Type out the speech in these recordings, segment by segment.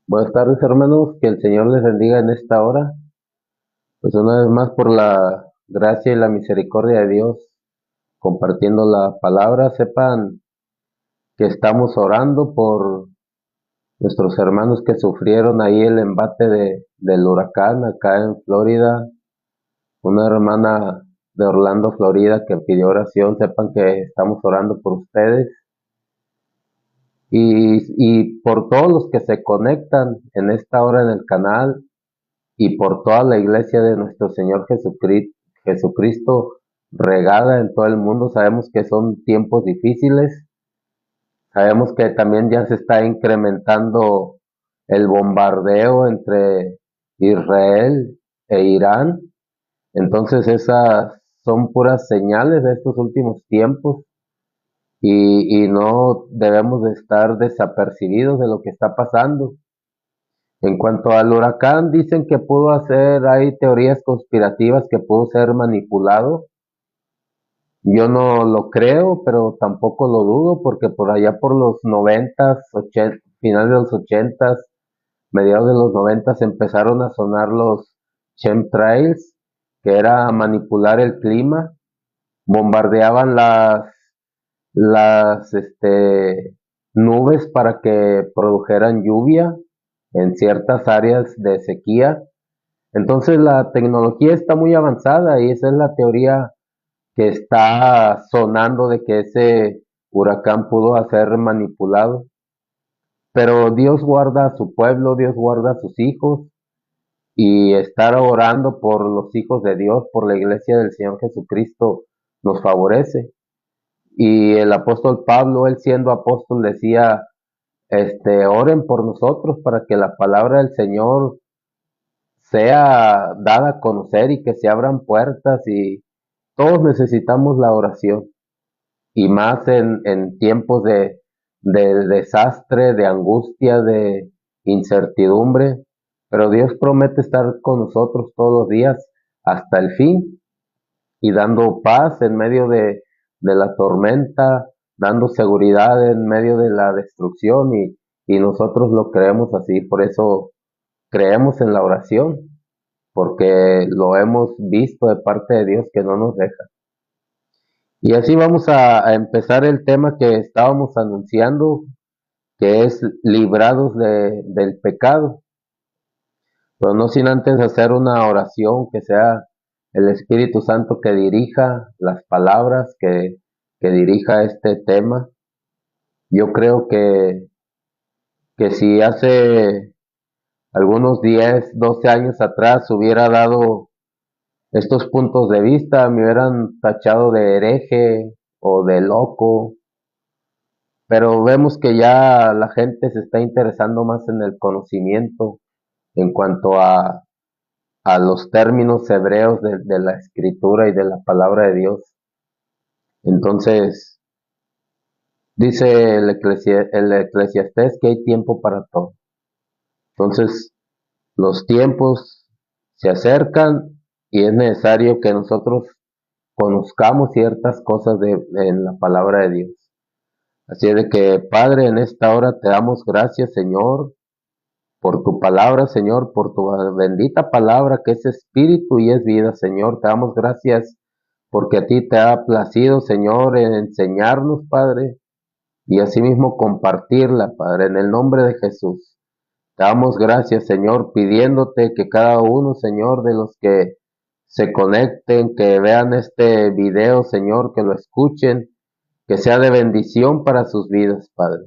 Buenas tardes, hermanos. Que el Señor les bendiga en esta hora. Pues una vez más, por la gracia y la misericordia de Dios, compartiendo la palabra, sepan que estamos orando por nuestros hermanos que sufrieron ahí el embate del huracán acá en Florida. Una hermana de Orlando, Florida, que pidió oración. Sepan que estamos orando por ustedes y por todos los que se conectan en esta hora en el canal y por toda la iglesia de nuestro Señor Jesucristo regada en todo el mundo. Sabemos que son tiempos difíciles, sabemos que también ya se está incrementando el bombardeo entre Israel e Irán. Entonces esas son puras señales de estos últimos tiempos y no debemos de estar desapercibidos de lo que está pasando. En cuanto al huracán, dicen que hay teorías conspirativas que pudo ser manipulado. Yo no lo creo, pero tampoco lo dudo, porque por allá por los noventas, finales de los ochentas, mediados de los noventas, empezaron a sonar los chemtrails, que era manipular el clima, bombardeaban las nubes para que produjeran lluvia en ciertas áreas de sequía. Entonces la tecnología está muy avanzada y esa es la teoría que está sonando de que ese huracán pudo ser manipulado. Pero Dios guarda a su pueblo, Dios guarda a sus hijos y estar orando por los hijos de Dios, por la iglesia del Señor Jesucristo, nos favorece. Y el apóstol Pablo, él siendo apóstol, decía, oren por nosotros para que la palabra del Señor sea dada a conocer y que se abran puertas, y todos necesitamos la oración y más en tiempos de desastre, de angustia, de incertidumbre, pero Dios promete estar con nosotros todos los días hasta el fin y dando paz en medio de la tormenta, dando seguridad en medio de la destrucción, y nosotros lo creemos así. Por eso creemos en la oración, porque lo hemos visto de parte de Dios que no nos deja. Y así vamos a empezar el tema que estábamos anunciando, que es librados del pecado, pero no sin antes hacer una oración, que sea el Espíritu Santo que dirija las palabras, que dirija este tema. Yo creo que si hace algunos 10, 12 años atrás hubiera dado estos puntos de vista, me hubieran tachado de hereje o de loco, pero vemos que ya la gente se está interesando más en el conocimiento en cuanto a los términos hebreos de la escritura y de la palabra de Dios. Entonces, dice el Eclesiastés que hay tiempo para todo. Entonces, los tiempos se acercan y es necesario que nosotros conozcamos ciertas cosas en la palabra de Dios. Así de que, Padre, en esta hora te damos gracias, Señor, por tu palabra, Señor, por tu bendita palabra que es espíritu y es vida, Señor. Te damos gracias porque a ti te ha placido, Señor, en enseñarnos, Padre, y asimismo compartirla, Padre, en el nombre de Jesús. Te damos gracias, Señor, pidiéndote que cada uno, Señor, de los que se conecten, que vean este video, Señor, que lo escuchen, que sea de bendición para sus vidas, Padre.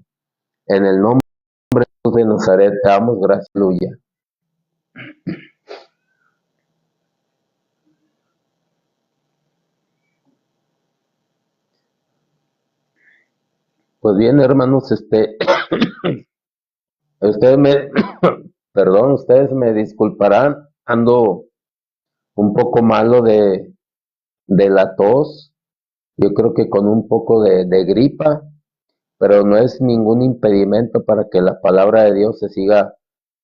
En el nombre de Nazaret te damos gracias, aleluya. Pues bien, hermanos, ustedes me, perdón, ustedes me disculparán, ando un poco malo de la tos, yo creo que con un poco de gripa, pero no es ningún impedimento para que la palabra de Dios se siga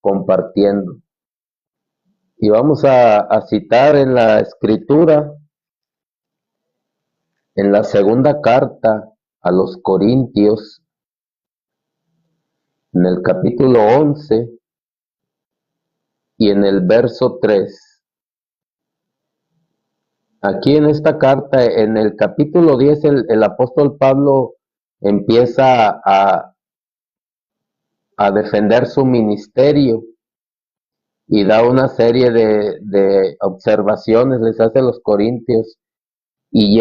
compartiendo. Y vamos a citar en la escritura, en la segunda carta a los Corintios, en el capítulo 11 y en el verso 3. Aquí en esta carta, en el capítulo 10, el apóstol Pablo empieza a defender su ministerio y da una serie de observaciones, les hace a los corintios, y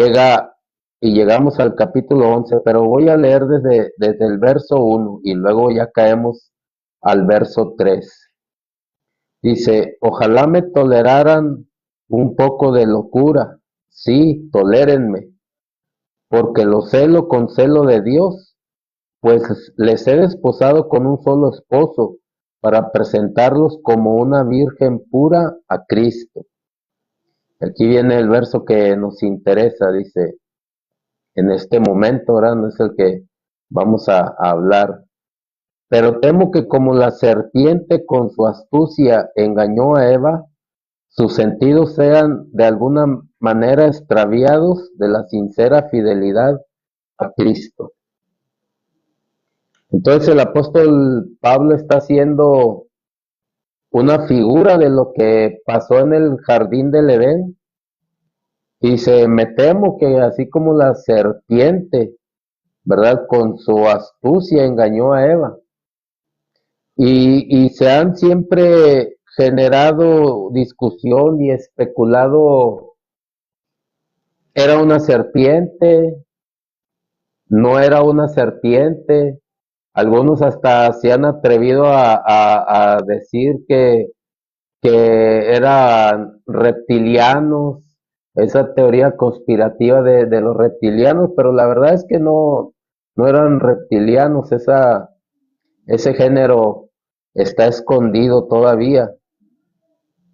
llegamos al capítulo 11, pero voy a leer desde el verso 1 y luego ya caemos al verso 3. Dice: ojalá me toleraran un poco de locura, sí, tolérenme, porque lo celo con celo de Dios, pues les he desposado con un solo esposo, para presentarlos como una virgen pura a Cristo. Aquí viene el verso que nos interesa, dice, en este momento, ahora no es el que vamos a hablar. Pero temo que como la serpiente con su astucia engañó a Eva, sus sentidos sean de alguna manera extraviados de la sincera fidelidad a Cristo. Entonces el apóstol Pablo está haciendo una figura de lo que pasó en el jardín del Edén. Dice: me temo que así como la serpiente, ¿verdad?, con su astucia engañó a Eva, y se han siempre generado discusión y especulado, ¿era una serpiente? ¿No era una serpiente? Algunos hasta se han atrevido a decir que eran reptilianos, esa teoría conspirativa de los reptilianos, pero la verdad es que no eran reptilianos, ese género está escondido todavía,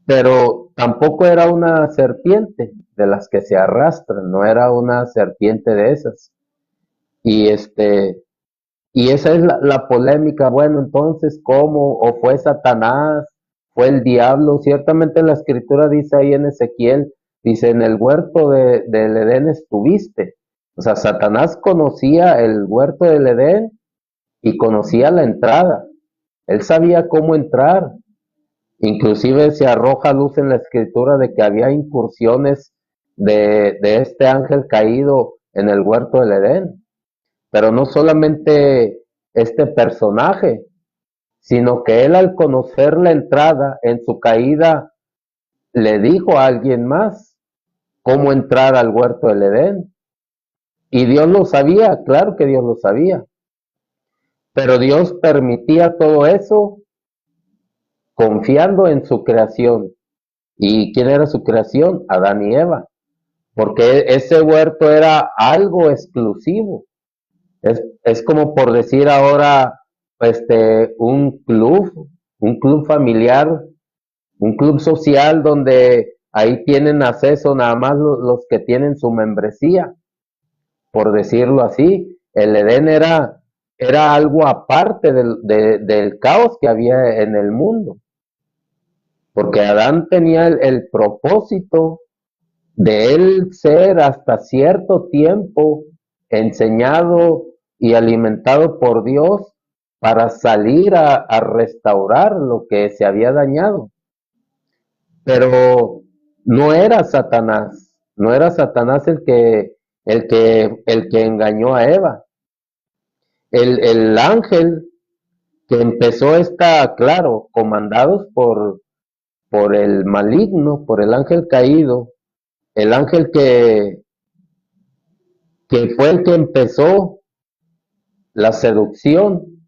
pero tampoco era una serpiente de las que se arrastran, no era una serpiente de esas. Y y esa es la polémica. Bueno, entonces, ¿cómo? ¿O fue Satanás? ¿Fue el diablo? Ciertamente la escritura dice ahí en Ezequiel, dice: en el huerto del Edén estuviste. O sea, Satanás conocía el huerto del Edén y conocía la entrada. Él sabía cómo entrar. Inclusive se arroja luz en la escritura de que había incursiones de este ángel caído en el huerto del Edén. Pero no solamente este personaje, sino que él, al conocer la entrada en su caída, le dijo a alguien más cómo entrar al huerto del Edén. Y Dios lo sabía, claro que Dios lo sabía. Pero Dios permitía todo eso confiando en su creación. ¿Y quién era su creación? Adán y Eva. Porque ese huerto era algo exclusivo. Es como por decir ahora, un club familiar, un club social donde ahí tienen acceso nada más los que tienen su membresía, por decirlo así. El Edén era algo aparte del caos que había en el mundo, porque Adán tenía el propósito de él ser hasta cierto tiempo enseñado y alimentado por Dios para salir a restaurar lo que se había dañado. Pero no era Satanás, no era Satanás el que engañó a Eva. El ángel que empezó claro, comandados por el maligno, por el ángel caído, el ángel que fue el que empezó la seducción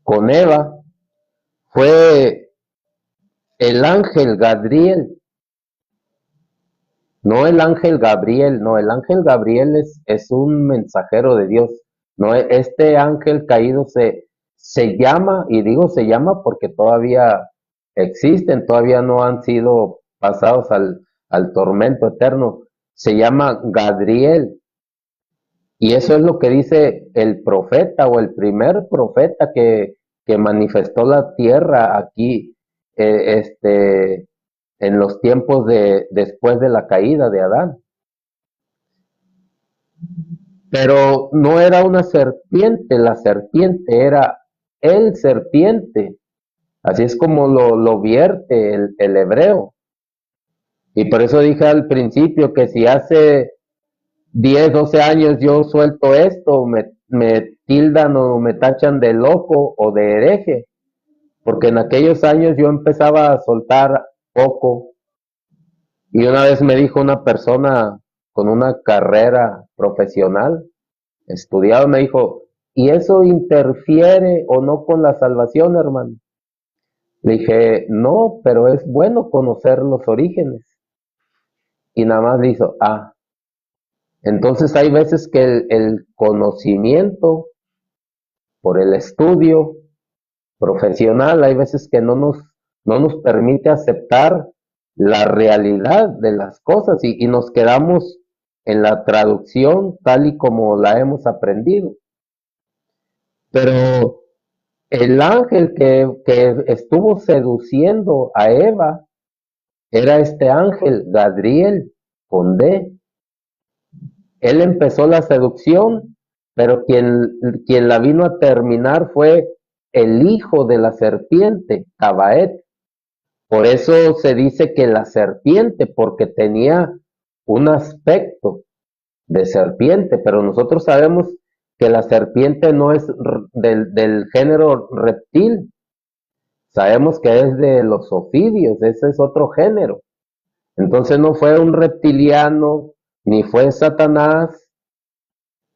con Eva, fue el ángel Gabriel, no el ángel Gabriel, no, el ángel Gabriel es un mensajero de Dios, no, este ángel caído se llama, y digo se llama porque todavía existen, todavía no han sido pasados al tormento eterno, se llama Gadriel. Y eso es lo que dice el profeta o el primer profeta que manifestó la tierra aquí, en los tiempos después de la caída de Adán. pero no era una serpiente, la serpiente era el serpiente. Así es como lo vierte el hebreo. Y por eso dije al principio que si hace 10 12 años yo suelto esto, me tildan o me tachan de loco o de hereje, porque en aquellos años yo empezaba a soltar poco. Y una vez me dijo una persona con una carrera profesional, estudiado, me dijo, ¿y eso interfiere o no con la salvación, hermano? Le dije, no, pero es bueno conocer los orígenes. Y nada más le hizo, entonces hay veces que el conocimiento por el estudio profesional, hay veces que no nos permite aceptar la realidad de las cosas y nos quedamos en la traducción tal y como la hemos aprendido. Pero el ángel que estuvo seduciendo a Eva era este ángel, Gadriel, con D. Él empezó la seducción, pero quien la vino a terminar fue el hijo de la serpiente, Tabaet. Por eso se dice que la serpiente, porque tenía un aspecto de serpiente, pero nosotros sabemos que la serpiente no es del género reptil, sabemos que es de los ofidios, ese es otro género. Entonces no fue un reptiliano, ni fue Satanás,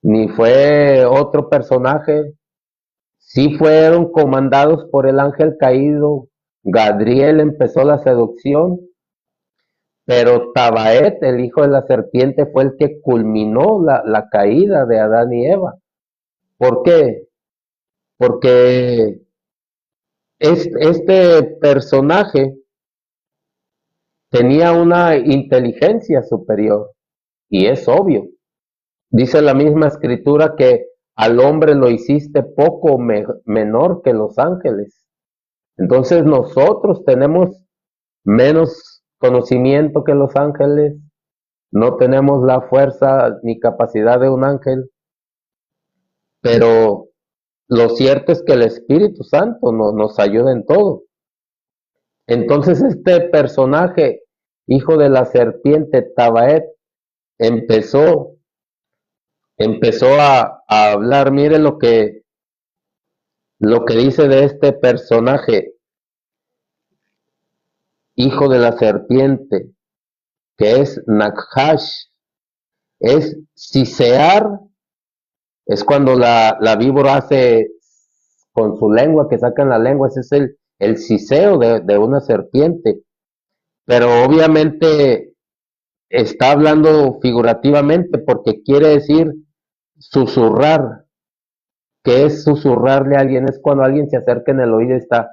ni fue otro personaje, sí fueron comandados por el ángel caído. Gadriel empezó la seducción, pero Tabaet, el hijo de la serpiente, fue el que culminó la caída de Adán y Eva. ¿Por qué? Porque este personaje tenía una inteligencia superior, y es obvio. Dice la misma escritura que al hombre lo hiciste poco menor que los ángeles. Entonces nosotros tenemos menos conocimiento que los ángeles, no tenemos la fuerza ni capacidad de un ángel, pero lo cierto es que el Espíritu Santo nos ayuda en todo. Entonces este personaje, hijo de la serpiente Tabaet, empezó, empezó a hablar. Mire lo que dice de este personaje, hijo de la serpiente, que es Nakhash, es sisear, es cuando la víbora hace con su lengua, que sacan la lengua, ese es el siseo de una serpiente. Pero obviamente está hablando figurativamente porque quiere decir susurrar. ¿Qué es susurrarle a alguien? Es cuando alguien se acerca en el oído y está,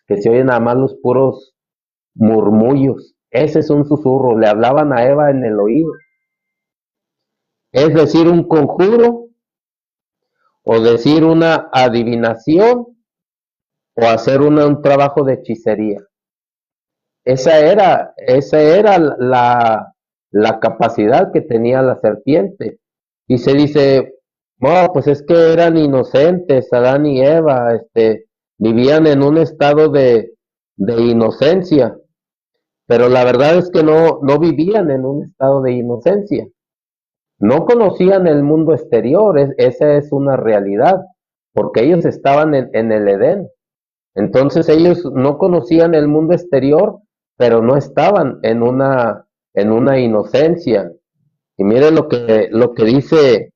que se oyen nada más los puros murmullos. Ese es un susurro. Le hablaban a Eva en el oído. Es decir, un conjuro o decir una adivinación o hacer un trabajo de hechicería. Esa era la capacidad que tenía la serpiente. Y se dice, no, pues es que eran inocentes, Adán y Eva, vivían en un estado de inocencia, pero la verdad es que no vivían en un estado de inocencia. No conocían el mundo exterior, esa es una realidad, porque ellos estaban en el Edén. Entonces ellos no conocían el mundo exterior, pero no estaban en una inocencia. Y miren lo que dice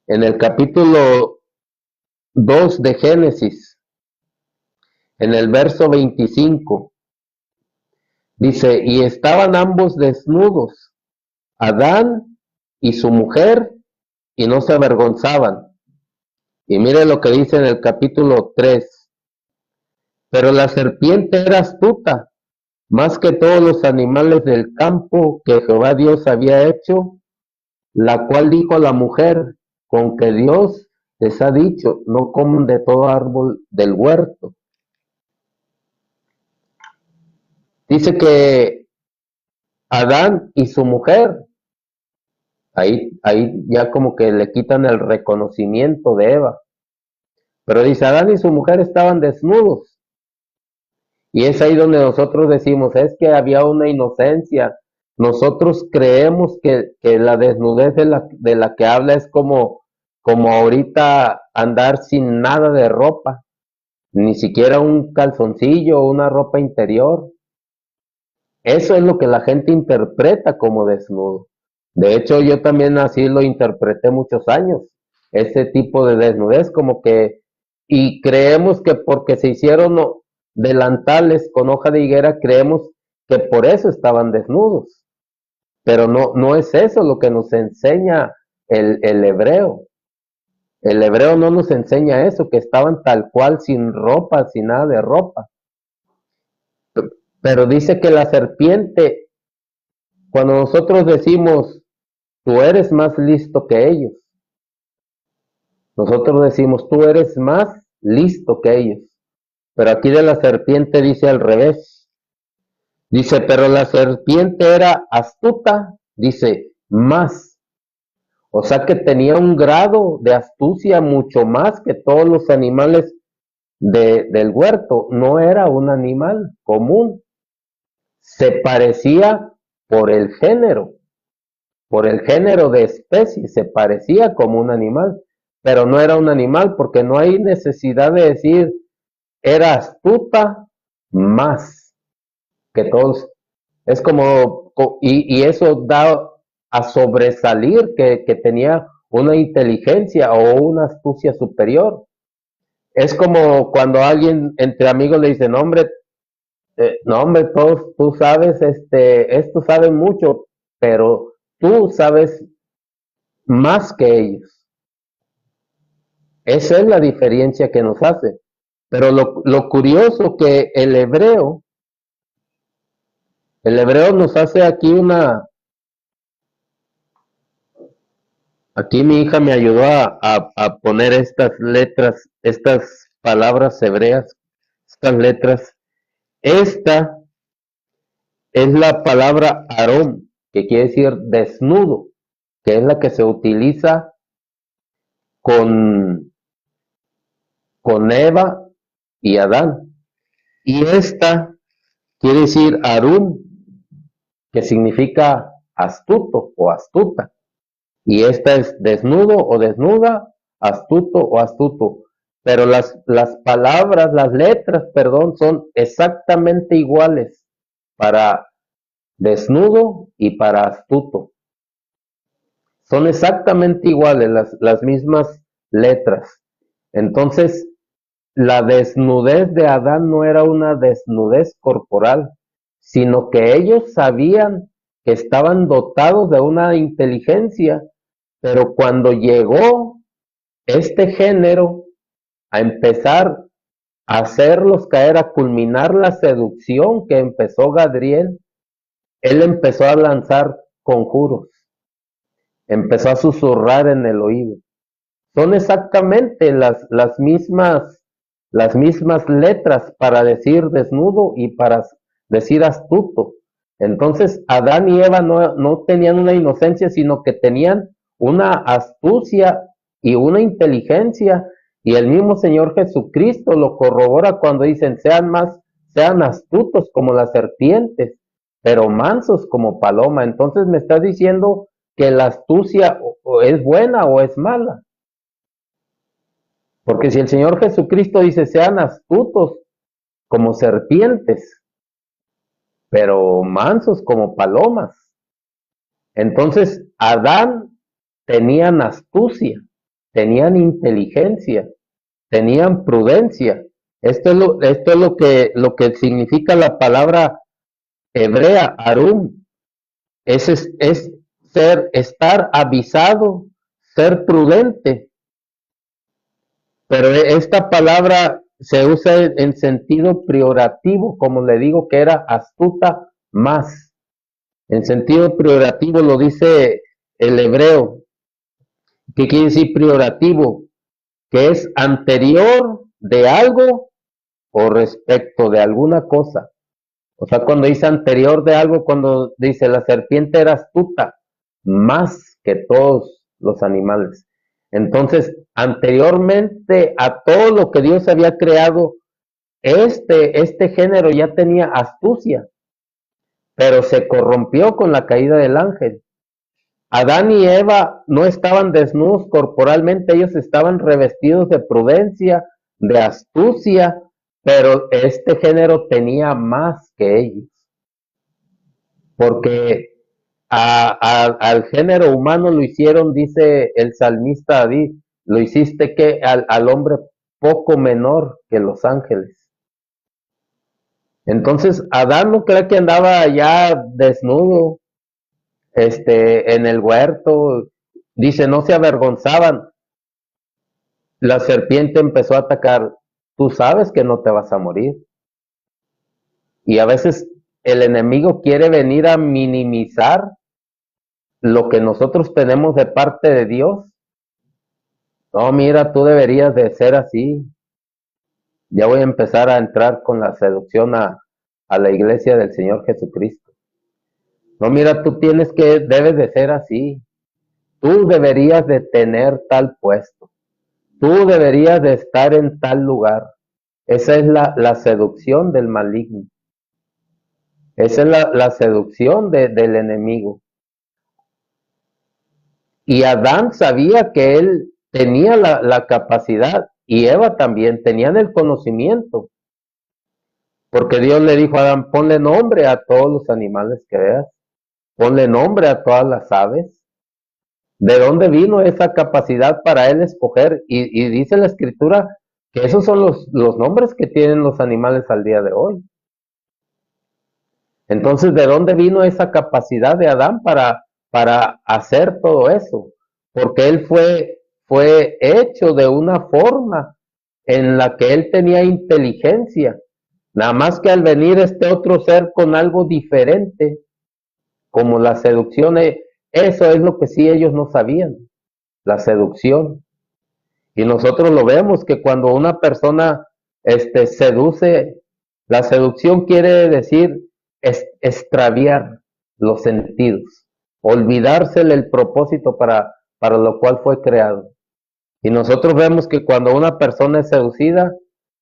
en el capítulo 2 de Génesis, en el verso 25. Dice, y estaban ambos desnudos, Adán y su mujer, y no se avergonzaban. Y mire lo que dice en el capítulo 3. Pero la serpiente era astuta, más que todos los animales del campo que Jehová Dios había hecho, la cual dijo a la mujer, con que Dios les ha dicho, no coman de todo árbol del huerto. Dice que Adán y su mujer Ahí ya como que le quitan el reconocimiento de Eva. Pero dice, Adán y su mujer estaban desnudos. Y es ahí donde nosotros decimos, es que había una inocencia. Nosotros creemos que la desnudez de la que habla es como ahorita andar sin nada de ropa, ni siquiera un calzoncillo o una ropa interior. Eso es lo que la gente interpreta como desnudo. De hecho, yo también así lo interpreté muchos años, ese tipo de desnudez, como que, y creemos que porque se hicieron delantales con hoja de higuera, creemos que por eso estaban desnudos. Pero no es eso lo que nos enseña el hebreo. El hebreo no nos enseña eso, que estaban tal cual sin ropa, sin nada de ropa. Pero dice que la serpiente, cuando nosotros decimos, tú eres más listo que ellos, nosotros decimos, tú eres más listo que ellos. Pero aquí de la serpiente dice al revés. Dice, pero la serpiente era astuta, dice, más. O sea que tenía un grado de astucia mucho más que todos los animales del huerto. No era un animal común. Se parecía por el género, por el género de especie, se parecía como un animal, pero no era un animal porque no hay necesidad de decir era astuta más que todos. Es como, y eso da a sobresalir que tenía una inteligencia o una astucia superior. Es como cuando alguien entre amigos le dice, no hombre, no hombre, todos, tú sabes, esto saben mucho, pero tú sabes más que ellos. Esa es la diferencia que nos hace. Pero lo curioso que el hebreo nos hace aquí mi hija me ayudó a poner estas letras, estas palabras hebreas, estas letras. Esta es la palabra Aarón, que quiere decir desnudo, que es la que se utiliza con, con Eva y Adán. Y esta quiere decir Arum, que significa astuto o astuta. Y esta es desnudo o desnuda, astuto o astuto. Pero las palabras, las letras, perdón, son exactamente iguales para desnudo y para astuto. Son exactamente iguales las mismas letras. Entonces, la desnudez de Adán no era una desnudez corporal, sino que ellos sabían que estaban dotados de una inteligencia, pero cuando llegó este género a empezar a hacerlos caer, a culminar la seducción que empezó Gadriel, él empezó a lanzar conjuros, empezó a susurrar en el oído. Son exactamente las mismas letras para decir desnudo y para decir astuto. Entonces, Adán y Eva no tenían una inocencia, sino que tenían una astucia y una inteligencia. Y el mismo Señor Jesucristo lo corrobora cuando dicen, sean astutos como las serpientes, pero mansos como paloma. Entonces me está diciendo que la astucia o es buena o es mala. Porque si el Señor Jesucristo dice, sean astutos como serpientes, pero mansos como palomas. Entonces, Adán tenían astucia, tenían inteligencia, tenían prudencia. Esto es lo que significa la palabra hebrea, arum. Es estar avisado, ser prudente. Pero esta palabra se usa en sentido priorativo, como le digo, que era astuta más. En sentido priorativo lo dice el hebreo. ¿Qué quiere decir priorativo? Que es anterior de algo o respecto de alguna cosa. O sea, cuando dice anterior de algo, cuando dice la serpiente era astuta, más que todos los animales. Entonces, anteriormente a todo lo que Dios había creado, este género ya tenía astucia, pero se corrompió con la caída del ángel. Adán y Eva no estaban desnudos corporalmente, ellos estaban revestidos de prudencia, de astucia, pero este género tenía más que ellos, porque al género humano lo hicieron, dice el salmista David, lo hiciste que al hombre poco menor que los ángeles. Entonces, Adán no cree que andaba ya desnudo, en el huerto, dice, no se avergonzaban. La serpiente empezó a atacar, tú sabes que no te vas a morir. Y a veces el enemigo quiere venir a minimizar lo que nosotros tenemos de parte de Dios. No, mira, tú deberías de ser así. Ya voy a empezar a entrar con la seducción a la iglesia del Señor Jesucristo. No, mira, debes de ser así. Tú deberías de tener tal puesto. Tú deberías de estar en tal lugar. Esa es la seducción del maligno. Esa es la seducción del enemigo. Y Adán sabía que él tenía la capacidad, y Eva también, tenían el conocimiento. Porque Dios le dijo a Adán, ponle nombre a todos los animales que veas, ponle nombre a todas las aves. ¿De dónde vino esa capacidad para él escoger? Y dice la escritura que esos son los nombres que tienen los animales al día de hoy. Entonces, ¿de dónde vino esa capacidad de Adán para hacer todo eso? Porque él fue hecho de una forma en la que él tenía inteligencia. Nada más que al venir este otro ser con algo diferente, como la seducción, eso es lo que sí ellos no sabían, la seducción. Y nosotros lo vemos que cuando una persona seduce, la seducción quiere decir extraviar los sentidos, olvidársele el propósito para lo cual fue creado. Y nosotros vemos que cuando una persona es seducida,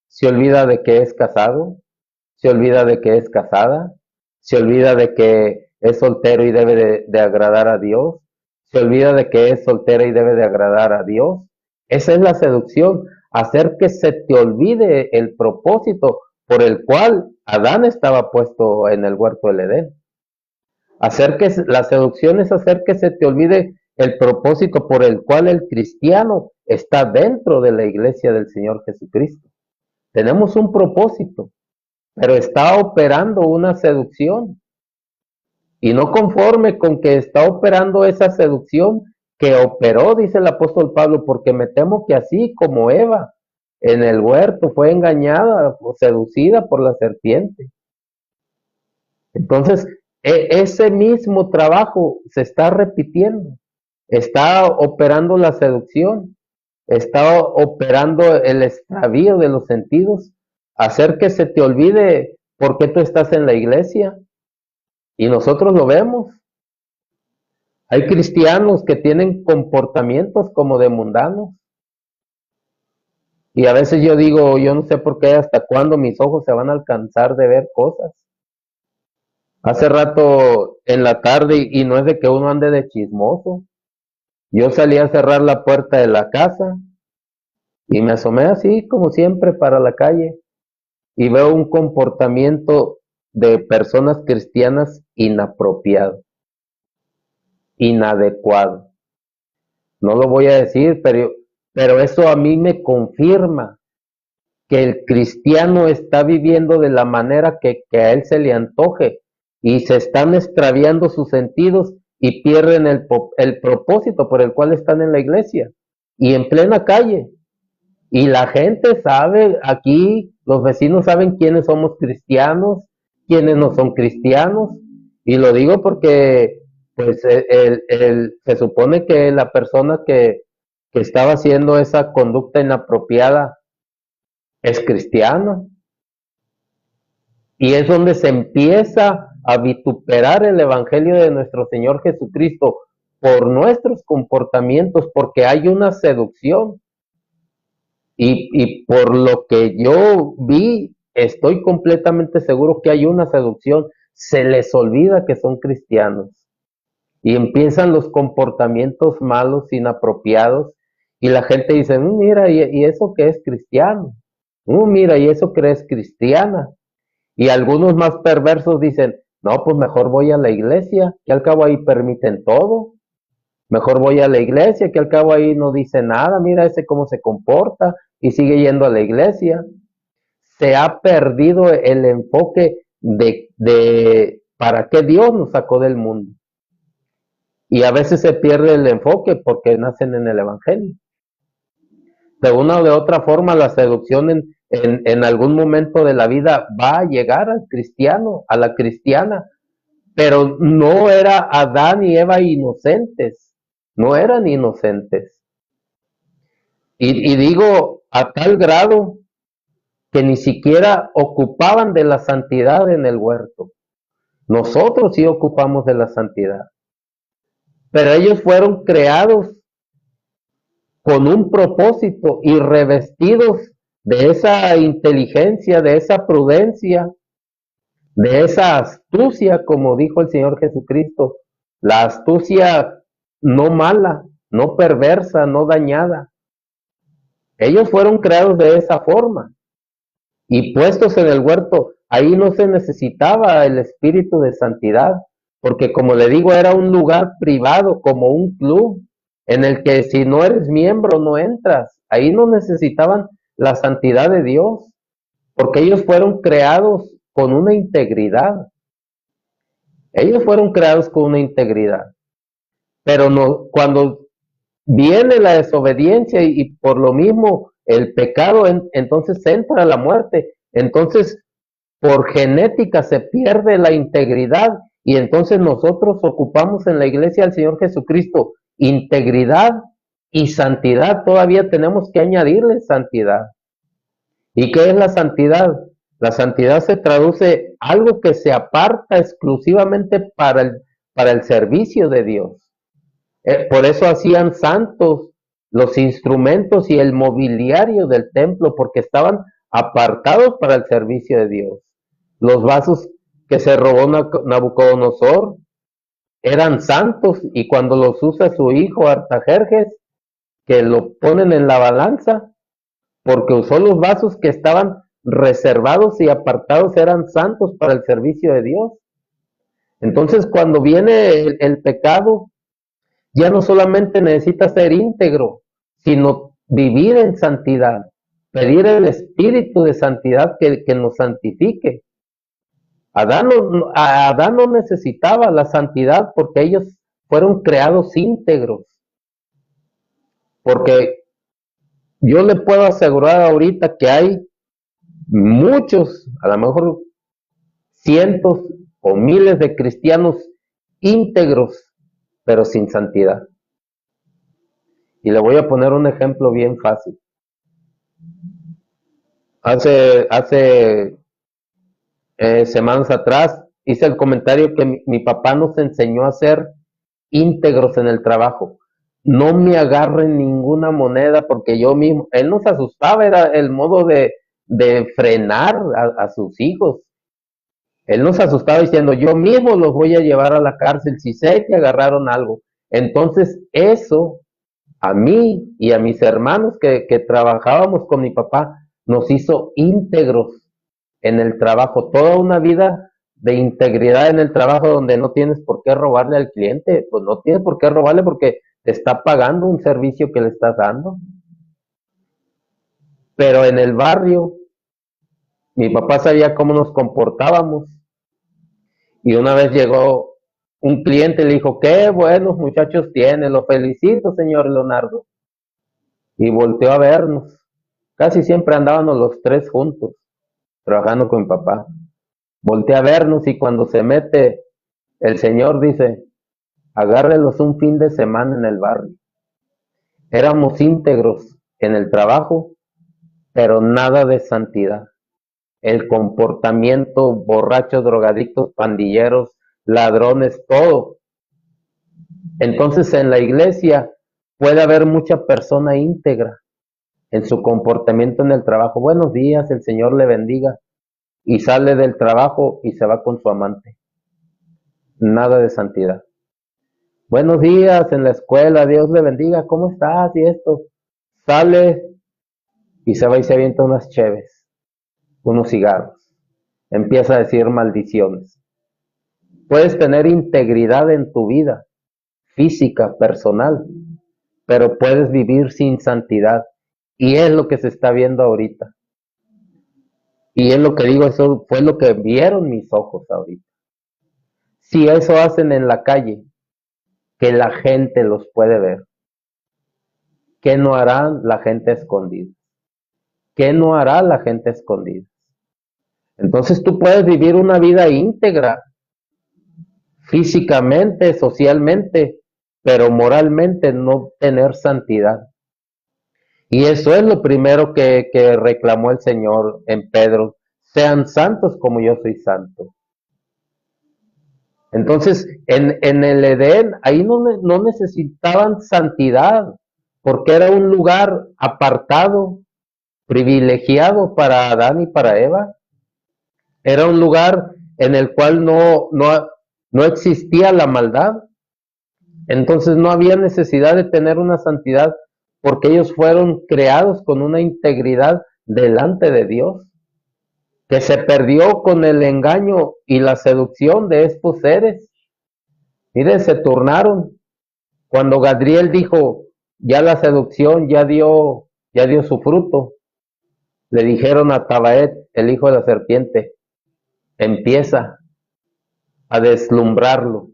se olvida de que es casado, se olvida de que es casada, se olvida de que es soltero y debe de agradar a Dios, se olvida de que es soltera y debe de agradar a Dios. Esa es la seducción, hacer que se te olvide el propósito por el cual Adán estaba puesto en el huerto del Edén. La seducción es hacer que se te olvide el propósito por el cual el cristiano está dentro de la iglesia del Señor Jesucristo. Tenemos un propósito, pero está operando una seducción. Y no conforme con que está operando esa seducción que operó, dice el apóstol Pablo, porque me temo que así como Eva en el huerto fue engañada o seducida por la serpiente. Entonces, ese mismo trabajo se está repitiendo. Está operando la seducción, está operando el extravío de los sentidos, hacer que se te olvide por qué tú estás en la iglesia. Y nosotros lo vemos. Hay cristianos que tienen comportamientos como de mundanos. Y a veces yo digo, yo no sé por qué, hasta cuándo mis ojos se van a alcanzar de ver cosas. Hace rato en la tarde, y no es de que uno ande de chismoso, yo salí a cerrar la puerta de la casa y me asomé así como siempre para la calle y veo un comportamiento de personas cristianas inapropiado, inadecuado. No lo voy a decir, pero eso a mí me confirma que el cristiano está viviendo de la manera que a él se le antoje y se están extraviando sus sentidos y pierden el propósito por el cual están en la iglesia y en plena calle. Y la gente sabe, aquí los vecinos saben quiénes somos cristianos, quiénes no son cristianos, y lo digo porque pues se supone que la persona que estaba haciendo esa conducta inapropiada es cristiano, y es donde se empieza a vituperar el evangelio de nuestro Señor Jesucristo. por nuestros comportamientos, porque hay una seducción. Y por lo que yo vi, estoy completamente seguro que hay una seducción. Se les olvida que son cristianos y empiezan los comportamientos malos, inapropiados, y la gente dice, mira, ¿y eso que es cristiano? Mira, ¿y eso que es cristiana? Y algunos más perversos dicen, no, pues mejor voy a la iglesia, que al cabo ahí permiten todo. Mejor voy a la iglesia, que al cabo ahí no dice nada, mira ese cómo se comporta y sigue yendo a la iglesia. Se ha perdido el enfoque de para qué Dios nos sacó del mundo. Y a veces se pierde el enfoque porque nacen en el Evangelio. De una o de otra forma, la seducción en algún momento de la vida va a llegar al cristiano, a la cristiana, pero no era Adán y Eva inocentes, no eran inocentes. Y digo a tal grado que ni siquiera ocupaban de la santidad en el huerto. Nosotros sí ocupamos de la santidad, pero ellos fueron creados con un propósito y revestidos de esa inteligencia, de esa prudencia, de esa astucia, como dijo el Señor Jesucristo, la astucia no mala, no perversa, no dañada. Ellos fueron creados de esa forma y puestos en el huerto, ahí no se necesitaba el espíritu de santidad, porque como le digo, era un lugar privado, como un club, en el que si no eres miembro no entras. Ahí no necesitaban la santidad de Dios, porque ellos fueron creados con una integridad. Ellos fueron creados con una integridad. Pero no, cuando viene la desobediencia y por lo mismo el pecado, entonces entra la muerte. Entonces, por genética se pierde la integridad y entonces nosotros ocupamos en la iglesia del Señor Jesucristo integridad y santidad. Todavía tenemos que añadirle santidad. ¿Y qué es la santidad? La santidad se traduce algo que se aparta exclusivamente para el servicio de Dios. Por eso hacían santos los instrumentos y el mobiliario del templo, porque estaban apartados para el servicio de Dios. Los vasos que se robó Nabucodonosor eran santos, y cuando los usa su hijo Artajerjes, que lo ponen en la balanza, porque usó los vasos que estaban reservados y apartados, eran santos para el servicio de Dios. Entonces, cuando viene el pecado, ya no solamente necesita ser íntegro, sino vivir en santidad, pedir el espíritu de santidad que nos santifique. Adán no necesitaba la santidad porque ellos fueron creados íntegros. Porque yo le puedo asegurar ahorita que hay muchos, a lo mejor cientos o miles de cristianos íntegros, pero sin santidad. Y le voy a poner un ejemplo bien fácil. Hace semanas atrás hice el comentario que mi papá nos enseñó a ser íntegros en el trabajo. No me agarren ninguna moneda, porque yo mismo, él nos asustaba, era el modo de frenar a sus hijos. Él nos asustaba diciendo, yo mismo los voy a llevar a la cárcel si sé que agarraron algo. Entonces eso a mí y a mis hermanos que trabajábamos con mi papá nos hizo íntegros en el trabajo. Toda una vida de integridad en el trabajo, donde no tienes por qué robarle al cliente. Pues no tienes por qué robarle porque te está pagando un servicio que le estás dando. Pero en el barrio, mi papá sabía cómo nos comportábamos. Y una vez llegó un cliente y le dijo, qué buenos muchachos tiene, lo felicito, señor Leonardo. Y volteó a vernos. Casi siempre andábamos los tres juntos, trabajando con mi papá. Voltea a vernos, y cuando se mete, el señor dice, agárrelos un fin de semana en el barrio. Éramos íntegros en el trabajo, pero nada de santidad. El comportamiento, borrachos, drogadictos, pandilleros, ladrones, todo. Entonces en la iglesia puede haber mucha persona íntegra en su comportamiento en el trabajo. Buenos días, el Señor le bendiga. Y sale del trabajo y se va con su amante. Nada de santidad. Buenos días en la escuela, Dios le bendiga, ¿cómo estás? Y esto. Sale y se va y se avienta unas cheves, unos cigarros. Empieza a decir maldiciones. Puedes tener integridad en tu vida física, personal, pero puedes vivir sin santidad. Y es lo que se está viendo ahorita. Y es lo que digo, eso fue lo que vieron mis ojos ahorita. Si eso hacen en la calle, que la gente los puede ver, ¿qué no harán la gente escondida? ¿Qué no hará la gente escondida? Entonces tú puedes vivir una vida íntegra, físicamente, socialmente, pero moralmente no tener santidad. Y eso es lo primero que reclamó el Señor en Pedro: sean santos como yo soy santo. Entonces, en el Edén, ahí no necesitaban santidad, porque era un lugar apartado, privilegiado para Adán y para Eva. Era un lugar en el cual no existía la maldad. Entonces no había necesidad de tener una santidad, porque ellos fueron creados con una integridad delante de Dios, que se perdió con el engaño y la seducción de estos seres. Miren, se turnaron. Cuando Gadriel dijo, ya la seducción ya dio su fruto, le dijeron a Tabaet, el hijo de la serpiente, empieza a deslumbrarlo,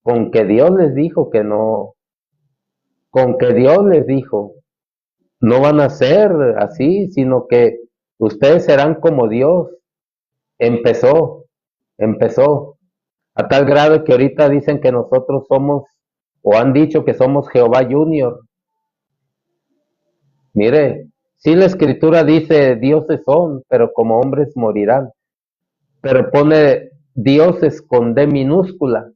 con que Dios les dijo que no, con que Dios les dijo, no van a ser así, sino que ustedes serán como Dios. Empezó, empezó, a tal grado que ahorita dicen que nosotros somos, o han dicho que somos Jehová Junior. Mire, sí, la escritura dice dioses son, pero como hombres morirán. Pero pone dioses con D minúscula.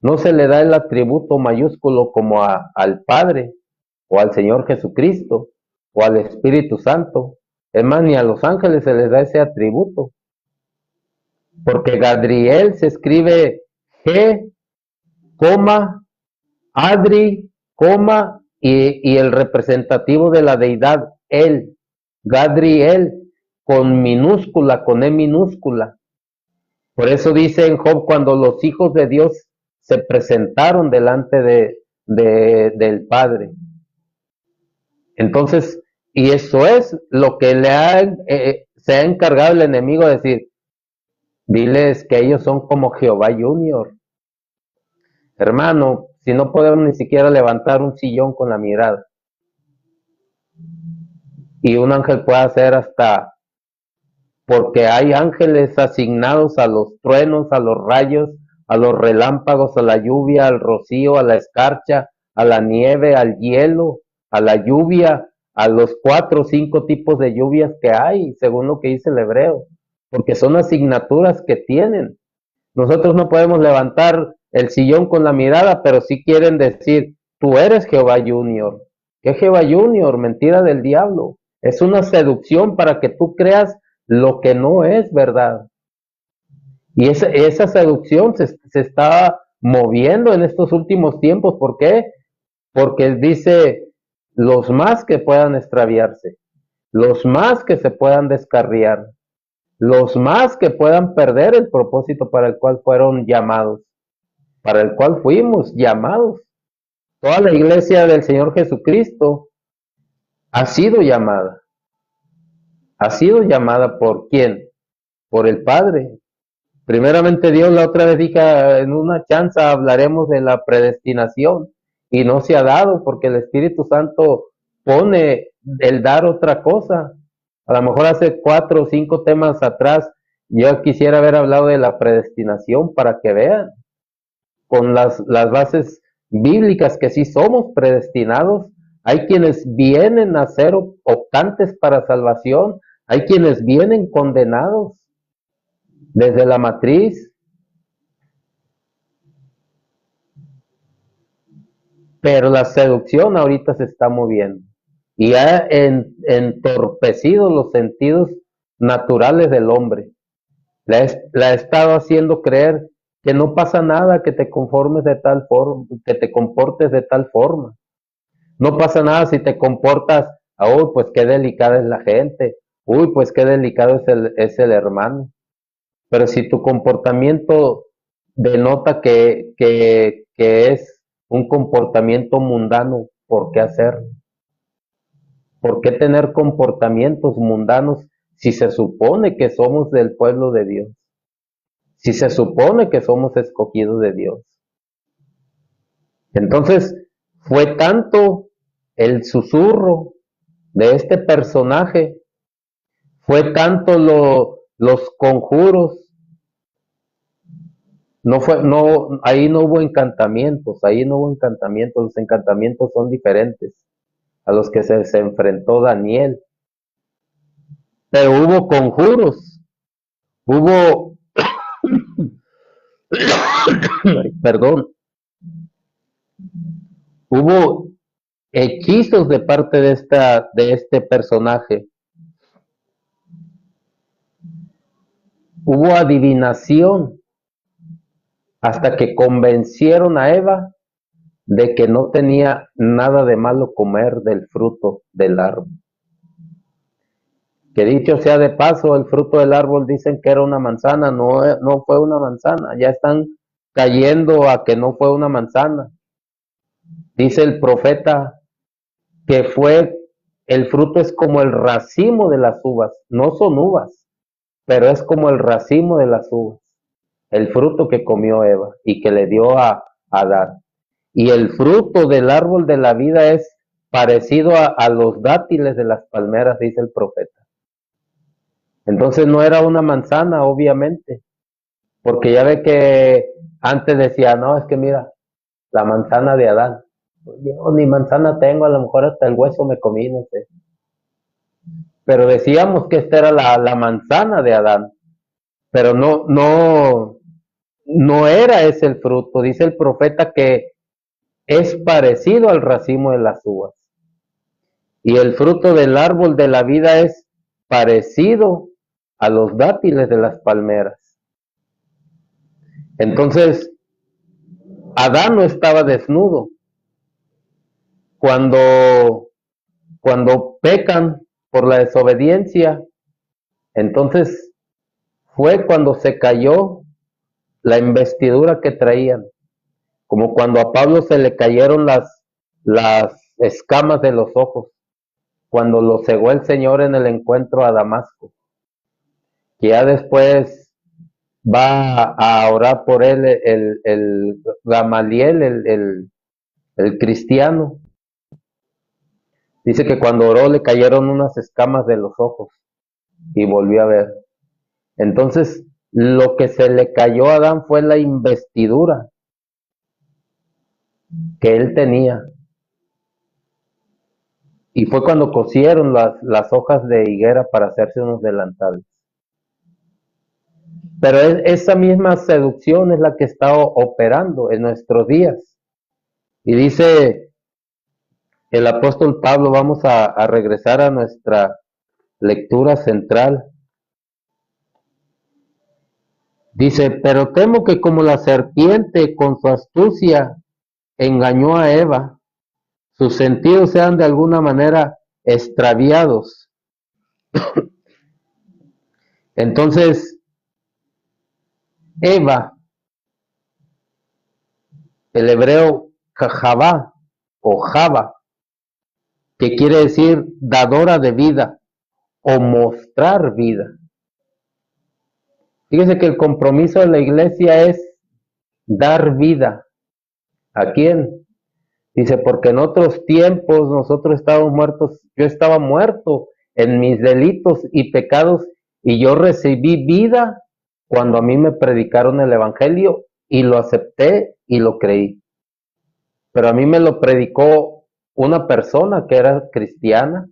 No se le da el atributo mayúsculo como al Padre, o al Señor Jesucristo, o al Espíritu Santo. Es más, ni a los ángeles se les da ese atributo. Porque Gadriel se escribe G, coma, Adri, coma, y el representativo de la deidad, él, Gadriel, con minúscula, con E minúscula. Por eso dice en Job, cuando los hijos de Dios se presentaron delante del Padre. Entonces, y eso es lo que se ha encargado el enemigo de decir, diles que ellos son como Jehová Junior. Hermano, si no podemos ni siquiera levantar un sillón con la mirada, y un ángel puede hacer hasta, porque hay ángeles asignados a los truenos, a los rayos, a los relámpagos, a la lluvia, al rocío, a la escarcha, a la nieve, al hielo, a la lluvia, a los 4 o 5 tipos de lluvias que hay, según lo que dice el hebreo, porque son asignaturas que tienen. Nosotros no podemos levantar el sillón con la mirada, pero sí quieren decir, tú eres Jehová Junior. ¿Qué Jehová Junior? Mentira del diablo. Es una seducción para que tú creas lo que no es verdad. Y esa seducción se está moviendo en estos últimos tiempos. ¿Por qué? Porque dice, los más que puedan extraviarse, los más que se puedan descarriar, los más que puedan perder el propósito para el cual fueron llamados, para el cual fuimos llamados. Toda la iglesia del Señor Jesucristo ha sido llamada. ¿Ha sido llamada por quién? Por el Padre. Primeramente Dios, la otra vez dije, en una chanza hablaremos de la predestinación, y no se ha dado porque el Espíritu Santo pone el dar otra cosa. A lo mejor hace 4 o 5 temas atrás yo quisiera haber hablado de la predestinación para que vean con las bases bíblicas que sí somos predestinados. Hay quienes vienen a ser optantes para salvación, hay quienes vienen condenados desde la matriz. pero la seducción ahorita se está moviendo y ha entorpecido los sentidos naturales del hombre. La ha estado haciendo creer que no pasa nada, que te conformes de tal forma, que te comportes de tal forma. No pasa nada si te comportas, uy, pues qué delicada es la gente, uy, pues qué delicado es el hermano. Pero si tu comportamiento denota que es un comportamiento mundano, ¿por qué hacerlo? ¿Por qué tener comportamientos mundanos si se supone que somos del pueblo de Dios? Si se supone que somos escogidos de Dios. Entonces, fue tanto el susurro de este personaje, fue tanto los conjuros, ahí no hubo encantamientos, los encantamientos son diferentes a los que se enfrentó Daniel, pero hubo conjuros, hubo, perdón, hubo hechizos de parte de este personaje, hubo adivinación, hasta que convencieron a Eva de que no tenía nada de malo comer del fruto del árbol. Que dicho sea de paso, el fruto del árbol dicen que era una manzana, no fue una manzana, ya están cayendo a que no fue una manzana. Dice el profeta que el fruto es como el racimo de las uvas, no son uvas, pero es como el racimo de las uvas, el fruto que comió Eva y que le dio a Adán. Y el fruto del árbol de la vida es parecido a los dátiles de las palmeras, dice el profeta. Entonces no era una manzana, obviamente, porque ya ve que antes decía, no, es que mira, la manzana de Adán. Yo ni manzana tengo, a lo mejor hasta el hueso me comí, no sé. Pero decíamos que esta era la manzana de Adán, pero no era ese el fruto. Dice el profeta que es parecido al racimo de las uvas. Y el fruto del árbol de la vida es parecido a los dátiles de las palmeras. Entonces, Adán no estaba desnudo. Cuando pecan por la desobediencia, entonces fue cuando se cayó la investidura que traían, como cuando a Pablo se le cayeron las escamas de los ojos, cuando lo cegó el Señor en el encuentro a Damasco, que ya después va a orar por él el Gamaliel, el cristiano. Dice que cuando oró le cayeron unas escamas de los ojos y volvió a ver. Entonces, lo que se le cayó a Adán fue la investidura que él tenía. Y fue cuando cosieron las hojas de higuera para hacerse unos delantales. Pero esa misma seducción es la que está operando en nuestros días. Y dice el apóstol Pablo, vamos a regresar a nuestra lectura central. Dice, pero temo que como la serpiente con su astucia engañó a Eva, sus sentidos sean de alguna manera extraviados. Entonces, Eva, el hebreo Javá o Java, que quiere decir dadora de vida o mostrar vida. Fíjese que el compromiso de la iglesia es dar vida. ¿A quién? Dice, porque en otros tiempos nosotros estábamos muertos, yo estaba muerto en mis delitos y pecados y yo recibí vida cuando a mí me predicaron el evangelio y lo acepté y lo creí. Pero a mí me lo predicó una persona que era cristiana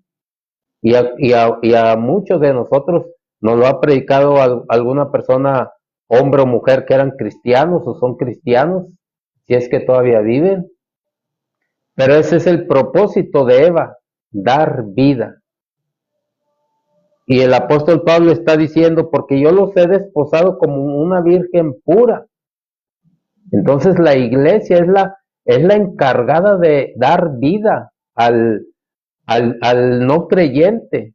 y a muchos de nosotros nos lo ha predicado alguna persona, hombre o mujer, que eran cristianos o son cristianos, si es que todavía viven. Pero ese es el propósito de Eva, dar vida. Y el apóstol Pablo está diciendo, porque yo los he desposado como una virgen pura. Entonces la iglesia es la encargada de dar vida al no creyente.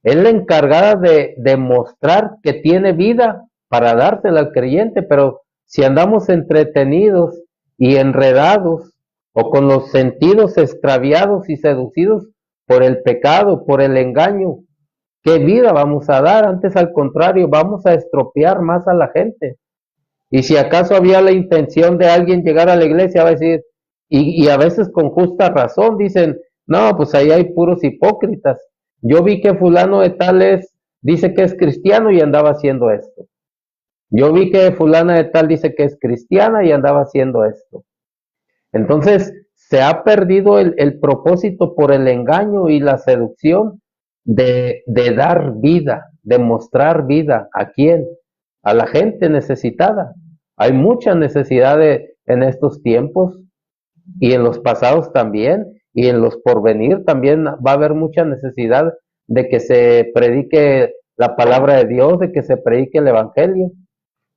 Es la encargada de demostrar que tiene vida para dársela al creyente, pero si andamos entretenidos y enredados o con los sentidos extraviados y seducidos por el pecado, por el engaño, ¿qué vida vamos a dar? Antes, al contrario, vamos a estropear más a la gente. Y si acaso había la intención de alguien llegar a la iglesia, va a decir, y a veces con justa razón, dicen, no, pues ahí hay puros hipócritas. Yo vi que fulano de tal dice que es cristiano y andaba haciendo esto. Yo vi que fulana de tal dice que es cristiana y andaba haciendo esto. Entonces, se ha perdido el propósito por el engaño y la seducción de dar vida, de mostrar vida. ¿A quién? A la gente necesitada. Hay mucha necesidad en estos tiempos y en los pasados también y en los porvenir también va a haber mucha necesidad de que se predique la palabra de Dios, de que se predique el evangelio.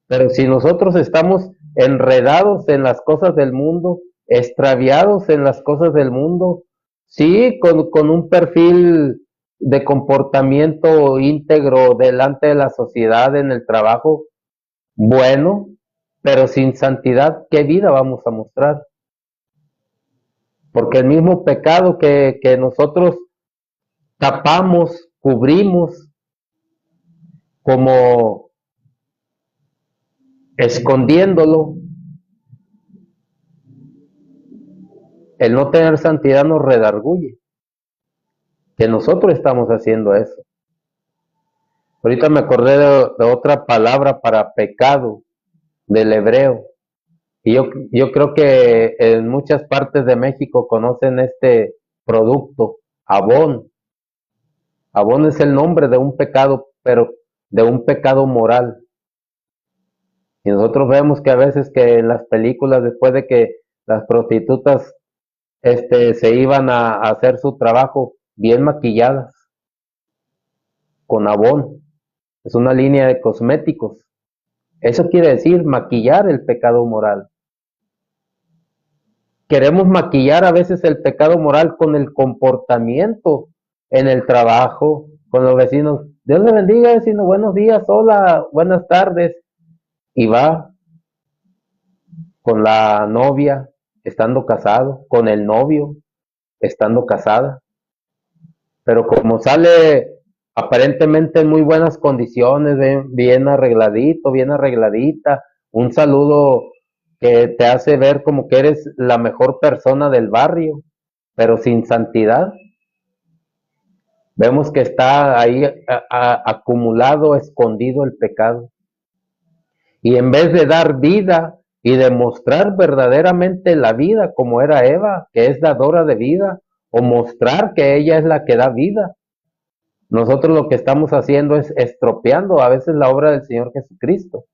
Pero si nosotros estamos enredados en las cosas del mundo, extraviados en las cosas del mundo, sí, con un perfil de comportamiento íntegro delante de la sociedad, en el trabajo, bueno, pero sin santidad, ¿qué vida vamos a mostrar? Porque el mismo pecado que nosotros tapamos, cubrimos, como escondiéndolo, el no tener santidad nos redarguye, que nosotros estamos haciendo eso. Ahorita me acordé de otra palabra para pecado, del hebreo, y yo creo que en muchas partes de México conocen este producto, abón. Abón es el nombre de un pecado, pero de un pecado moral. Y nosotros vemos que a veces que en las películas, después de que las prostitutas se iban a hacer su trabajo bien maquilladas, con abón. Es una línea de cosméticos. Eso quiere decir maquillar el pecado moral. Queremos maquillar a veces el pecado moral con el comportamiento en el trabajo, con los vecinos. Dios le bendiga, vecino, buenos días, hola, buenas tardes. Y va con la novia, estando casado, con el novio, estando casada. Pero como sale aparentemente en muy buenas condiciones, bien arregladito, bien arregladita, un saludo que te hace ver como que eres la mejor persona del barrio, pero sin santidad. Vemos que está ahí acumulado, escondido el pecado. Y en vez de dar vida y demostrar verdaderamente la vida como era Eva, que es dadora de vida, o mostrar que ella es la que da vida, nosotros lo que estamos haciendo es estropeando a veces la obra del Señor Jesucristo.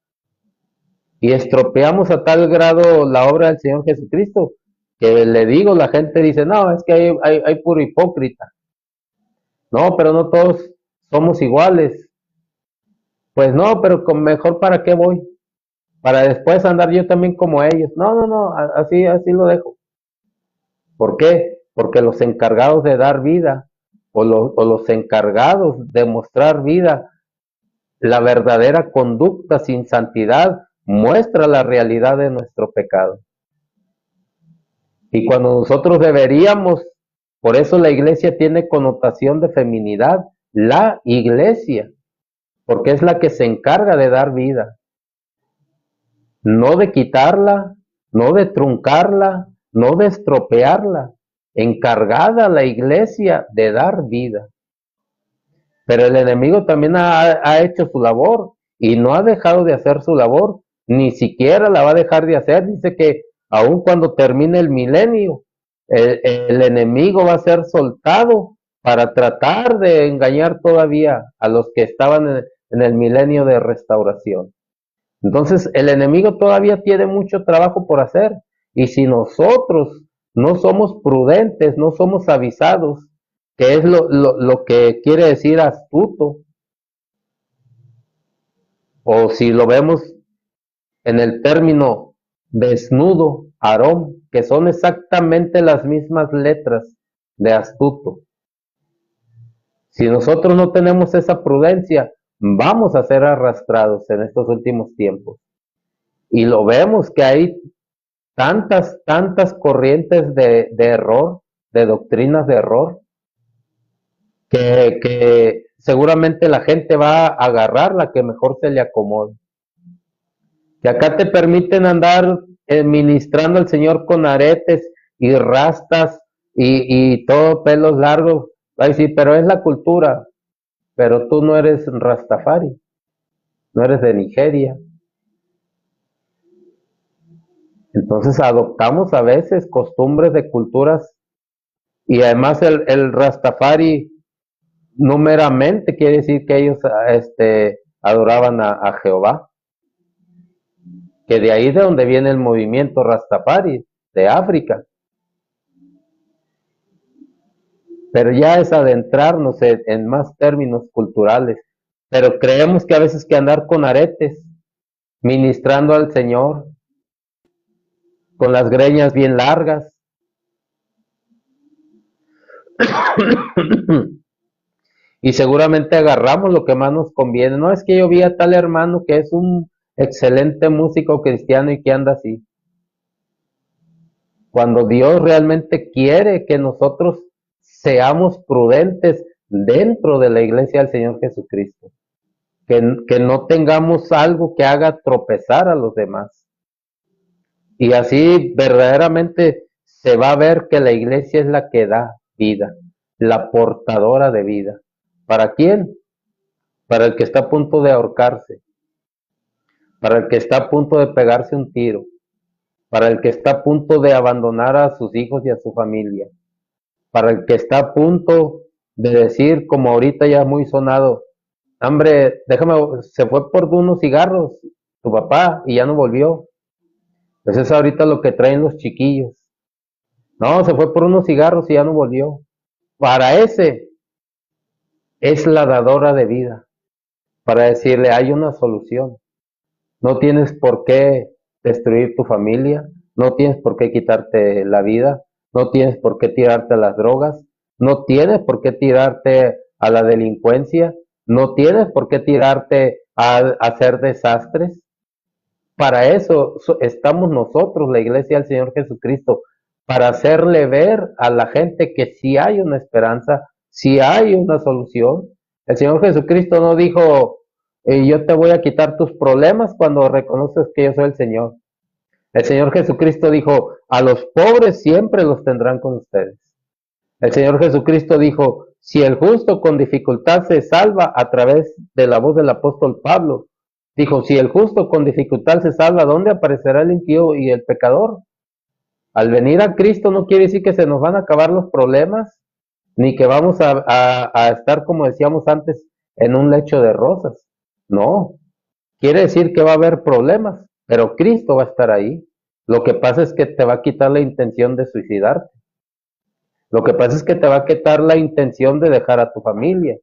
Y estropeamos a tal grado la obra del Señor Jesucristo que le digo, la gente dice, no, es que hay puro hipócrita. No, pero no todos somos iguales. Pues no, pero mejor para qué voy. Para después andar yo también como ellos. No, así lo dejo. ¿Por qué? Porque los encargados de dar vida o los encargados de mostrar vida, la verdadera conducta sin santidad, muestra la realidad de nuestro pecado. Y cuando nosotros deberíamos, por eso la iglesia tiene connotación de feminidad, la iglesia, porque es la que se encarga de dar vida, no de quitarla, no de truncarla, no de estropearla, encargada la iglesia de dar vida. Pero el enemigo también ha hecho su labor y no ha dejado de hacer su labor, ni siquiera la va a dejar de hacer. Dice que aun cuando termine el milenio, el enemigo va a ser soltado para tratar de engañar todavía a los que estaban en el milenio de restauración. Entonces el enemigo todavía tiene mucho trabajo por hacer, y si nosotros no somos prudentes, no somos avisados, que es lo que quiere decir astuto, o si lo vemos en el término desnudo, Aarón, que son exactamente las mismas letras de astuto. Si nosotros no tenemos esa prudencia, vamos a ser arrastrados en estos últimos tiempos. Y lo vemos que hay tantas corrientes de error, de doctrinas de error, que seguramente la gente va a agarrar la que mejor se le acomode. Que acá te permiten andar ministrando al Señor con aretes y rastas y todo pelos largos. Ay, sí, pero es la cultura. Pero tú no eres Rastafari, no eres de Nigeria. Entonces adoptamos a veces costumbres de culturas y además el Rastafari no meramente quiere decir que ellos adoraban a Jehová, que de ahí de donde viene el movimiento Rastafari, de África. Pero ya es adentrarnos en más términos culturales. Pero creemos que a veces que andar con aretes, ministrando al Señor, con las greñas bien largas, y seguramente agarramos lo que más nos conviene. No es que yo vi a tal hermano que es un excelente músico cristiano y que anda así. Cuando Dios realmente quiere que nosotros seamos prudentes dentro de la iglesia del Señor Jesucristo, que no tengamos algo que haga tropezar a los demás. Y así verdaderamente se va a ver que la iglesia es la que da vida, la portadora de vida. ¿Para quién? Para el que está a punto de ahorcarse, para el que está a punto de pegarse un tiro, para el que está a punto de abandonar a sus hijos y a su familia, para el que está a punto de decir, como ahorita ya muy sonado, hombre, déjame, se fue por unos cigarros tu papá y ya no volvió. Pues es ahorita lo que traen los chiquillos. No, se fue por unos cigarros y ya no volvió. Para ese es la dadora de vida, para decirle, hay una solución. No tienes por qué destruir tu familia, no tienes por qué quitarte la vida, no tienes por qué tirarte a las drogas, no tienes por qué tirarte a la delincuencia, no tienes por qué tirarte a hacer desastres. Para eso estamos nosotros, la iglesia del Señor Jesucristo, para hacerle ver a la gente que sí hay una esperanza, sí hay una solución. El Señor Jesucristo no dijo, yo te voy a quitar tus problemas cuando reconoces que yo soy el Señor. El Señor Jesucristo dijo, a los pobres siempre los tendrán con ustedes. El Señor Jesucristo dijo, si el justo con dificultad se salva a través de la voz del apóstol Pablo, dijo, si el justo con dificultad se salva, ¿dónde aparecerá el impío y el pecador? Al venir a Cristo no quiere decir que se nos van a acabar los problemas, ni que vamos a estar, como decíamos antes, en un lecho de rosas. No, quiere decir que va a haber problemas, pero Cristo va a estar ahí. Lo que pasa es que te va a quitar la intención de suicidarte. Lo que pasa es que te va a quitar la intención de dejar a tu familia.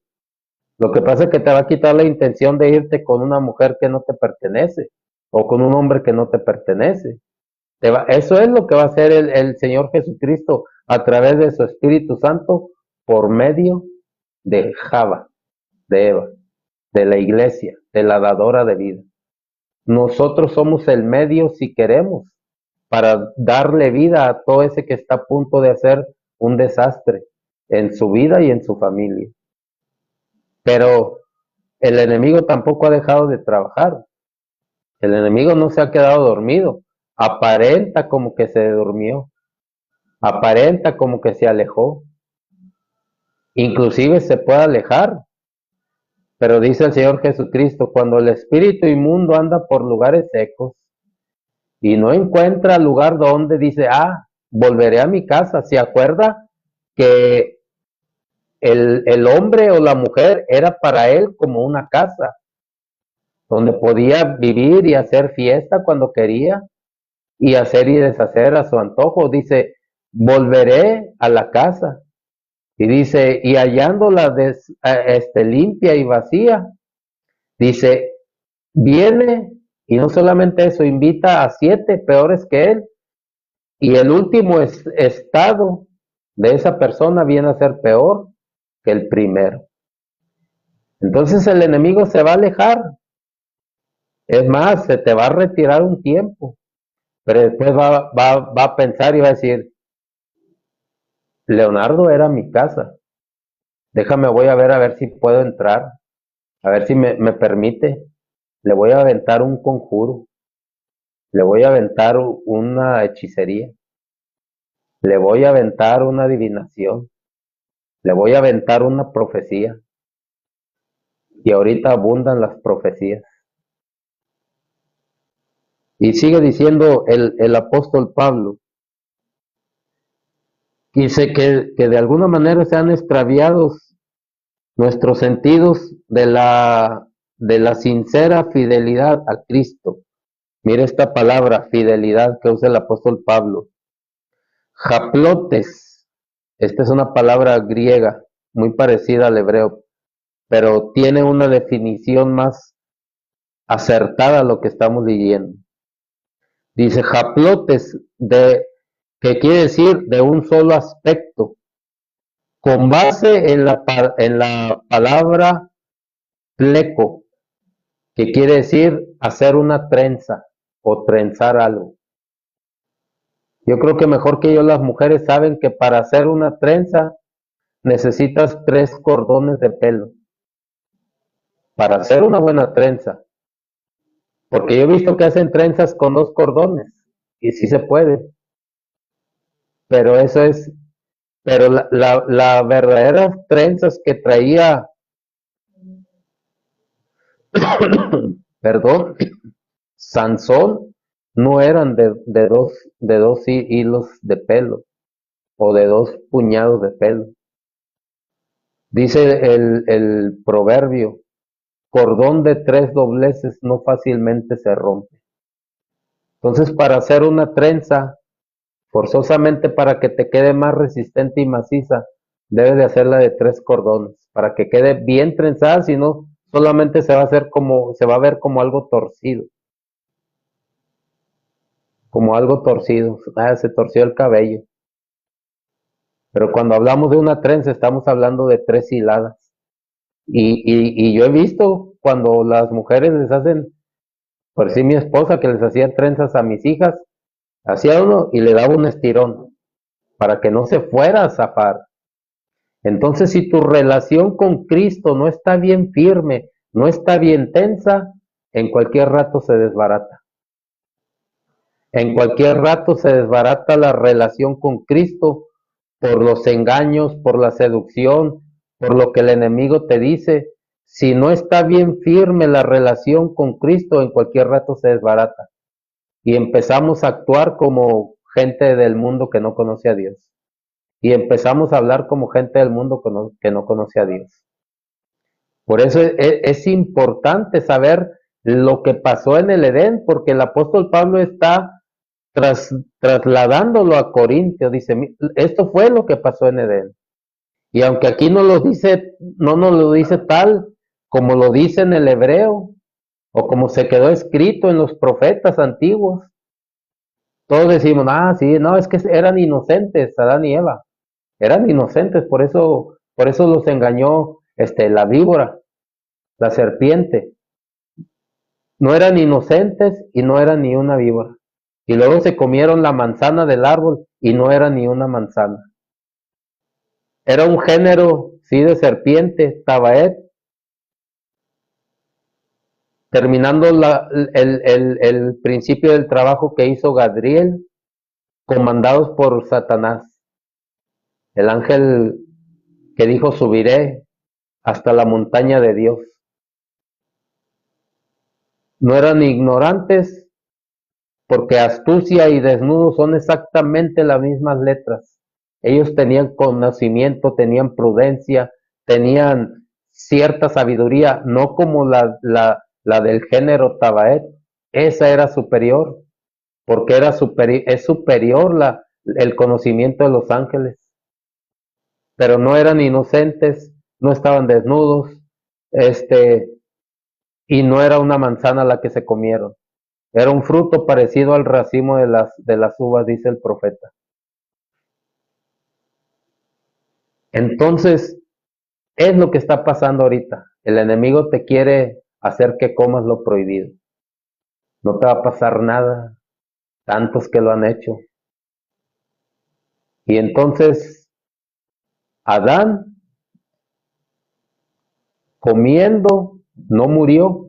Lo que pasa es que te va a quitar la intención de irte con una mujer que no te pertenece o con un hombre que no te pertenece. Eso es lo que va a hacer el Señor Jesucristo a través de su Espíritu Santo por medio de Java, de Eva, de la iglesia, de la dadora de vida. Nosotros somos el medio, si queremos, para darle vida a todo ese que está a punto de hacer un desastre en su vida y en su familia. Pero el enemigo tampoco ha dejado de trabajar. El enemigo no se ha quedado dormido. Aparenta como que se durmió. Aparenta como que se alejó. Inclusive se puede alejar. Pero dice el Señor Jesucristo, cuando el espíritu inmundo anda por lugares secos y no encuentra lugar donde, dice, volveré a mi casa. ¿Se acuerda que el hombre o la mujer era para él como una casa, donde podía vivir y hacer fiesta cuando quería y hacer y deshacer a su antojo? Dice, volveré a la casa. Y dice, y hallándola limpia y vacía, dice, viene y no solamente eso, invita a 7 peores que él, y el último estado de esa persona viene a ser peor que el primero. Entonces el enemigo se va a alejar, es más, se te va a retirar un tiempo, pero después va a pensar y va a decir, Leonardo era mi casa, déjame, voy a ver si puedo entrar, a ver si me permite, le voy a aventar un conjuro, le voy a aventar una hechicería, le voy a aventar una adivinación, le voy a aventar una profecía. Y ahorita abundan las profecías. Y sigue diciendo el apóstol Pablo, dice que de alguna manera se han extraviado nuestros sentidos de la sincera fidelidad a Cristo. Mire esta palabra, fidelidad, que usa el apóstol Pablo. Japlotes, esta es una palabra griega muy parecida al hebreo, pero tiene una definición más acertada a lo que estamos leyendo. Dice japlotes, que quiere decir de un solo aspecto, con base en la palabra pleco, que quiere decir hacer una trenza o trenzar algo. Yo creo que mejor que yo las mujeres saben que para hacer una trenza necesitas 3 cordones de pelo para hacer una buena trenza, porque yo he visto que hacen trenzas con 2 cordones y sí se puede, pero eso es, pero la verdaderas trenzas que traía, perdón, Sansón, no eran de dos hilos de pelo o de 2 puñados de pelo. Dice el proverbio, cordón de 3 dobleces no fácilmente se rompe. Entonces, para hacer una trenza, forzosamente para que te quede más resistente y maciza, debes de hacerla de 3 cordones, para que quede bien trenzada, si no, solamente se va a hacer se va a ver como algo torcido. Como algo torcido, se torció el cabello. Pero cuando hablamos de una trenza, estamos hablando de 3 hiladas. Y yo he visto cuando las mujeres les hacen, por sí mi esposa que les hacía trenzas a mis hijas, hacía uno y le daba un estirón para que no se fuera a zafar. Entonces, si tu relación con Cristo no está bien firme, no está bien tensa, en cualquier rato se desbarata. En cualquier rato se desbarata la relación con Cristo por los engaños, por la seducción, por lo que el enemigo te dice. Si no está bien firme la relación con Cristo, en cualquier rato se desbarata. Y empezamos a actuar como gente del mundo que no conoce a Dios. Y empezamos a hablar como gente del mundo que no conoce a Dios. Por eso es importante saber lo que pasó en el Edén, porque el apóstol Pablo está trasladándolo a Corintios, dice, esto fue lo que pasó en Edén. Y aunque aquí no nos lo dice tal como lo dice en el hebreo, o como se quedó escrito en los profetas antiguos, todos decimos, sí, no, es que eran inocentes, Adán y Eva, eran inocentes, por eso los engañó la víbora, la serpiente. No eran inocentes y no eran ni una víbora. Y luego se comieron la manzana del árbol y no era ni una manzana. Era un género, sí, de serpiente, Tabaet, terminando el principio del trabajo que hizo Gadriel, comandados por Satanás. El ángel que dijo, subiré hasta la montaña de Dios. No eran ignorantes, porque astucia y desnudo son exactamente las mismas letras. Ellos tenían conocimiento, tenían prudencia, tenían cierta sabiduría, no como la del género Tabaet. Esa era superior, porque es superior el conocimiento de los ángeles, pero no eran inocentes, no estaban desnudos, este, y no era una manzana la que se comieron, era un fruto parecido al racimo de las uvas, dice el profeta. Entonces, es lo que está pasando ahorita. El enemigo te quiere hacer que comas lo prohibido. No te va a pasar nada, tantos que lo han hecho. Y entonces, Adán, comiendo, no murió,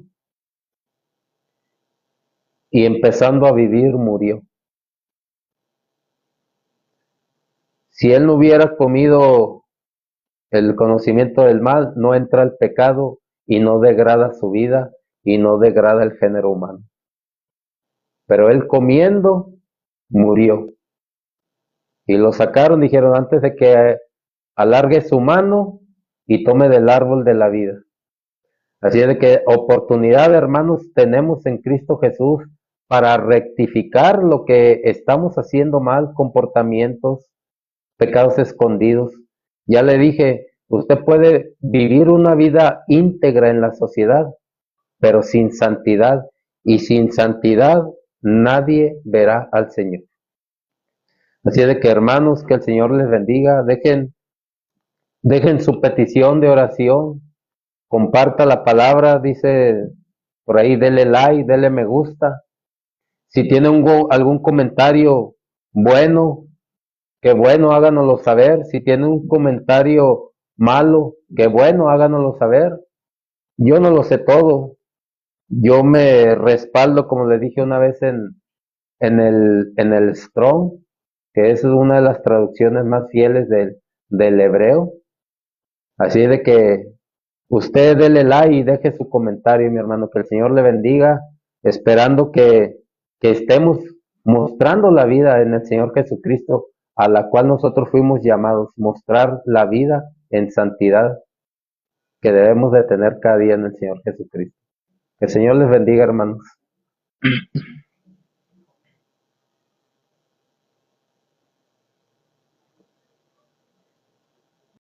y empezando a vivir, murió. Si él no hubiera comido el conocimiento del mal, no entra el pecado y no degrada su vida y no degrada el género humano. Pero él comiendo, murió. Y lo sacaron, dijeron, antes de que alargue su mano y tome del árbol de la vida. Así es de que oportunidad, hermanos, tenemos en Cristo Jesús para rectificar lo que estamos haciendo mal, comportamientos, pecados escondidos. Ya le dije, usted puede vivir una vida íntegra en la sociedad, pero sin santidad, y sin santidad nadie verá al Señor. Así es de que, hermanos, que el Señor les bendiga, dejen su petición de oración, comparta la palabra, dice por ahí, dele like, dele me gusta. Si tiene algún comentario bueno, qué bueno, háganoslo saber. Si tiene un comentario malo, qué bueno, háganoslo saber. Yo no lo sé todo. Yo me respaldo, como le dije una vez en el Strong, que es una de las traducciones más fieles del hebreo. Así de que usted dele like y deje su comentario, mi hermano, que el Señor le bendiga, esperando que estemos mostrando la vida en el Señor Jesucristo, a la cual nosotros fuimos llamados, mostrar la vida en santidad que debemos de tener cada día en el Señor Jesucristo. Que el Señor les bendiga, hermanos.